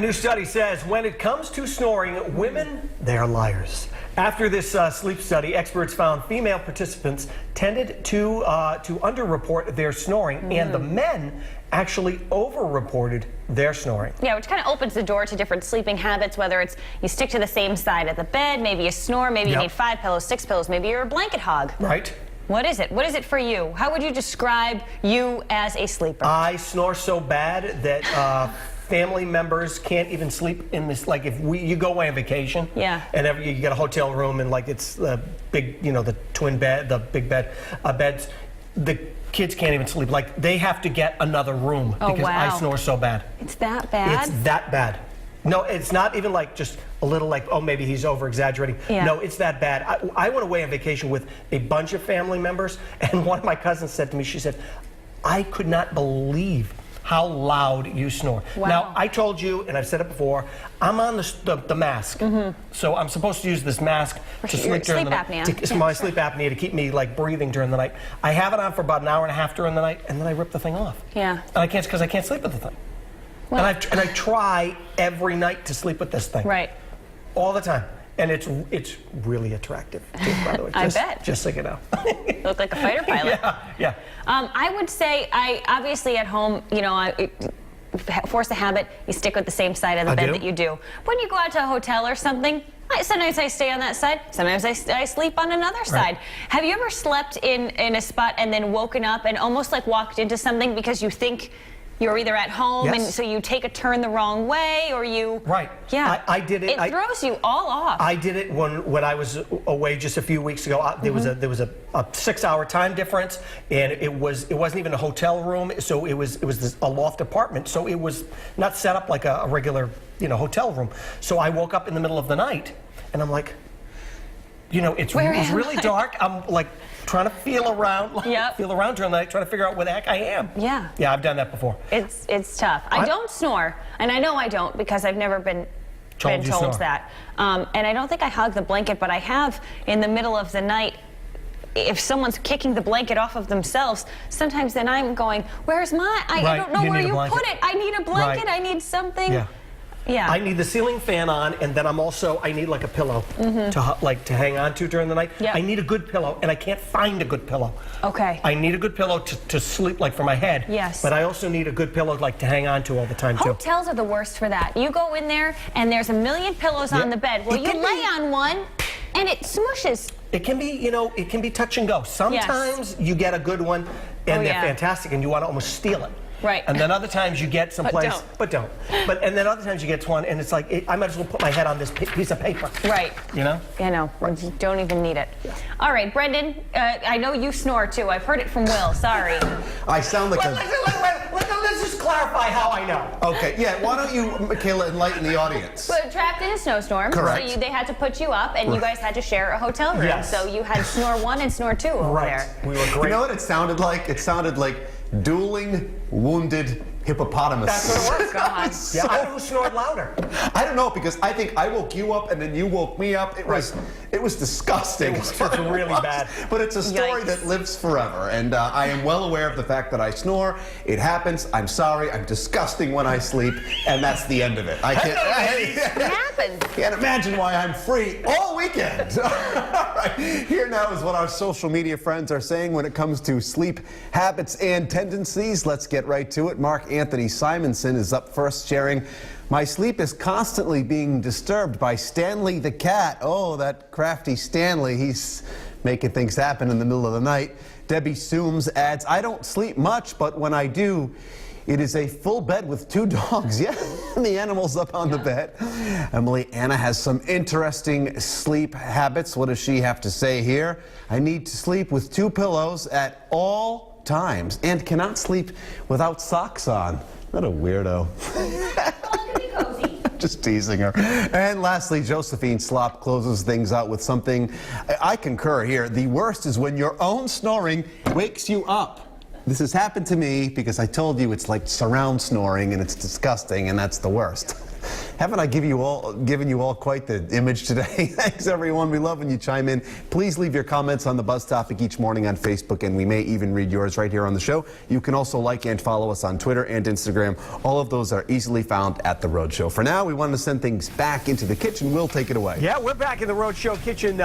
New study says when it comes to snoring, women, they are liars. After this sleep study, experts found female participants tended to underreport their snoring, and the men actually overreported their snoring. Yeah, which kind of opens the door to different sleeping habits, whether it's you stick to the same side of the bed, maybe you snore, maybe you need 5 pillows, 6 pillows, maybe you're a blanket hog. Right. What is it? What is it for you? How would you describe you as a sleeper? I snore so bad that family members can't even sleep in this. Like if you go away on vacation, and you get a hotel room and like it's the big, the twin bed, the big beds, the kids can't even sleep. Like they have to get another room because I snore so bad. It's that bad? It's that bad. No, it's not even like just a little like, oh, maybe he's over-exaggerating. No, it's that bad. I went away on vacation with a bunch of family members, and one of my cousins said to me, she said, I could not believe how loud you snore. Now, I told you, and I've said it before, I'm on the mask. So I'm supposed to use this mask to sleep during the night. It's my sleep apnea to keep me like breathing during the night. I have it on for about an hour and a half during the night, and then I rip the thing off. And I can't, because I can't sleep with the thing. And I try every night to sleep with this thing. All the time. And it's really attractive, too, by the way. I bet. Just so you know. You look like a fighter pilot. Yeah. I would say, obviously at home, force a habit, you stick with the same side of the bed that you do. When you go out to a hotel or something, sometimes I stay on that side, sometimes I sleep on another side. Have you ever slept in a spot and then woken up and almost like walked into something because you think you're either at home and so you take a turn the wrong way, or you... I did it. It throws you all off. I did it when I was away just a few weeks ago. There was a 6-hour time difference, and it wasn't even a hotel room, so it was a loft apartment, so it was not set up like a regular hotel room. So I woke up in the middle of the night, and I'm like, it's really dark. I'm like trying to feel around during the night, trying to figure out where the heck I am. Yeah, I've done that before. It's tough. I don't snore, and I know I don't because I've never been told that. And I don't think I hug the blanket, but I have in the middle of the night. If someone's kicking the blanket off of themselves, sometimes then I'm going, where's my? I don't know where you put it. I need a blanket. I need something. I need the ceiling fan on, and then I need like a pillow to hang on to during the night. I need a good pillow, and I can't find a good pillow. I need a good pillow to sleep like for my head. But I also need a good pillow like to hang on to all the time too. Hotels are the worst for that. You go in there and there's a million pillows on the bed. Well, you lay on one and it smushes. It can be, it can be touch and go. Sometimes you get a good one and they're fantastic and you want to almost steal it. And then other times you get someplace, but don't. And then other times you get one, and it's like I might as well put my head on this piece of paper. You know? I know. You don't even need it. All right, Brendan. I know you snore too. I've heard it from Will. Sorry. I sound like Let's just clarify how I know. Okay. Yeah. Why don't you, Michaela, enlighten the audience? But trapped in a snowstorm. Correct. So they had to put you up, and you guys had to share a hotel room. So you had snore 1 and snore 2 over there. We were great. You know what it sounded like? It sounded like dueling wounded hippopotamus. That's what it was. God. So, I who snored louder? I don't know, because I think I woke you up and then you woke me up. It was disgusting. It's really bad. But it's a story that lives forever, and I am well aware of the fact that I snore. It happens. I'm sorry. I'm disgusting when I sleep, and that's the end of it. I can't. It happens. Can't imagine why I'm free all weekend. All right. Here now is what our social media friends are saying when it comes to sleep habits and tendencies. Let's get right to it. Mark Anthony Simonson is up first, sharing, "My sleep is constantly being disturbed by Stanley the cat." Oh, that crafty Stanley. He's making things happen in the middle of the night. Debbie Sooms adds, "I don't sleep much, but when I do, it is a full bed with 2 dogs." Yeah, the animals up on the bed. Emily Anna has some interesting sleep habits. What does she have to say here? "I need to sleep with 2 pillows at all times and cannot sleep without socks on." What a weirdo. Just teasing her. And lastly, Josephine Slop closes things out with something I concur here. "The worst is when your own snoring wakes you up. This has happened to me because I told you it's like surround snoring and it's disgusting, and that's the worst." Haven't I given you all quite the image today? Thanks, everyone. We love when you chime in. Please leave your comments on the Buzz topic each morning on Facebook, and we may even read yours right here on the show. You can also like and follow us on Twitter and Instagram. All of those are easily found at The Rhode Show. For now, we wanted to send things back into the kitchen. We'll take it away. Yeah, we're back in The Rhode Show kitchen.